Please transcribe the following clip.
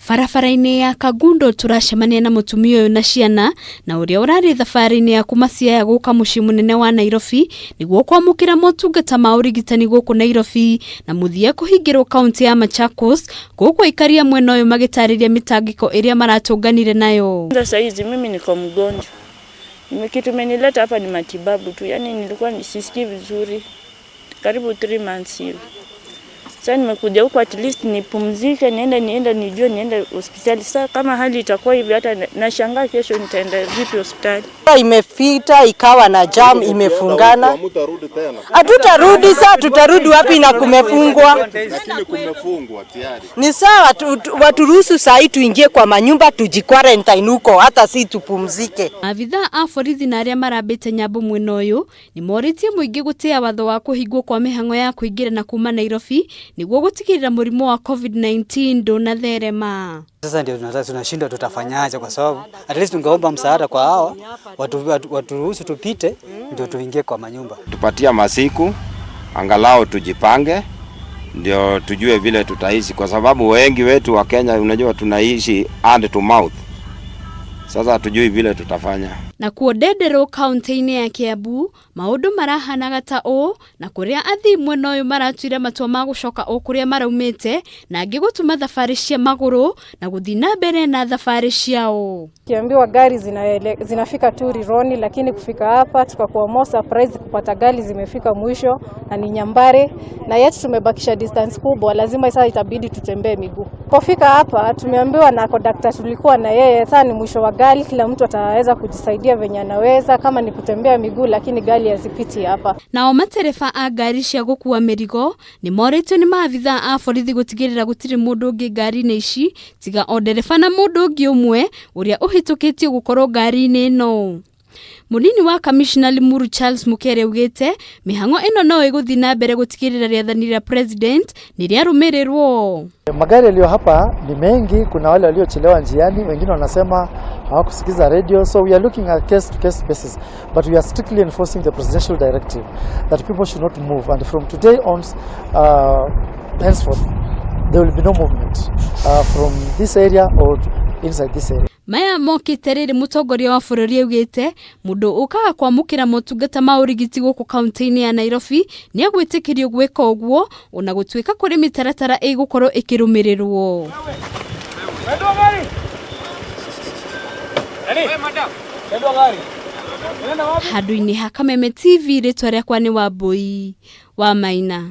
Barabara-ini ya Kagundo turacemania na mutumia uyu na ciana na uria urari thabarĩ-ini ya kuma Siaya guka muciĩ munene wa Nairobi niguo kwamũkĩra motungata ma ũrigitani guku Nairobi na muthia kuhingĩrwo kaunti ya Machakos guku ikaria mwena uyu magĩtarĩria mitangiko iria maratũnganire nayo. Sasa hizi mimi niko mgonjwa. Kitu menileta hapa ni matibabu tu. Yaani nilikuwa sisikii vizuri. Karibu 3 months hivi. Sasa nimekuja huko at least nipumzike, niende hospitali. Sasa kama hali itakuwa hivi hata nashangaa kesho nitaenda vipi hospitali. Imefita ikawa na jam imefungana. Hatutarudi sasa, tutarudi wapi na kumefungwa? Lakini kumefungwa tayari. Ni sawa waturuhusu sasa tuingie kwa manyumba tujiquarantine huko hata si tupumzike. Avitha a borithi na aria marambite nyambo mwena uyu ni moritie muingi gutia watho wa kuhingwo kwa mihango ya kuingira na kuma Nairobi niguo gutigirira murimu wa COVID-19 ndunatherema. Sasa ndio tunashindwa tutafanyaje, kwa sababu at least tungeomba msaada kwa hawa waturuhusu tupite ndio tuingie kwa manyumba. Tupatia masiku angalau tujipange ndio tujue vile tutaishi, kwa sababu wengi wetu wa Kenya unajua tunaishi hand to mouth. Sasa hatujui vile tutafanya. Na kuodedero kaunti-ini ya Kiambu maundu marahanaga ta o na kuria Athii mwena uyu maratwira matua ma gucoka o kuria maraumite na angi gutuma thabarĩ cia maguru na guthina mbere na thabarĩ ciao. Kiambiwa gari zinafika tu Rironi, lakini kufika hapa tukakuwa more surprise kupata gari zimefika mwisho na ni Nyambare, na yetu tumebakisha distance kubwa, lazima sasa itabidi tutembee miguu. Kufika hapa tumeambiwa na conductor tulikuwa na yeye, sasa ni mwisho wa gari, kila mtu ataweza kujisaidia venye anaweza, kama ni kutembea miguu, lakini gari hazipiti hapa. Nao matereba a gari cia gukua mirigo ni moretwo ni maabitha a borithi gutigirira gutiri mundu ungi ngari-ini ici tiga o ndereba na mundu ungi umwe uria uhitukitio gukorwo ngari-ini ino. Munini wa Commissioner Limuru Charles Mukere ugite mihango ino no iguthi na mbere gutigirira riathani rĩa president ni riarumirirwo. Magari yaliyo hapa ni mengi, kuna wale waliochelewa njiani, wengine wanasema hawakusikiza radio, so we are looking at case to case basis, but we are strictly enforcing the presidential directive that people should not move, and from today on henceforth there will be no movement from this area or inside this area. Maya mokite riri mutongoria wa bururi ugite mundu ukaga kwamukira motungata ma urigiti guku kaunti-ini ya Nairobi ni agwitikirio gwika uguo ona gutwika kuri mitaratara igukorwo ikirumirirwo. Handũ-inĩ ha Kameme TV ritwa rĩakwa ni Wambui wa Maina.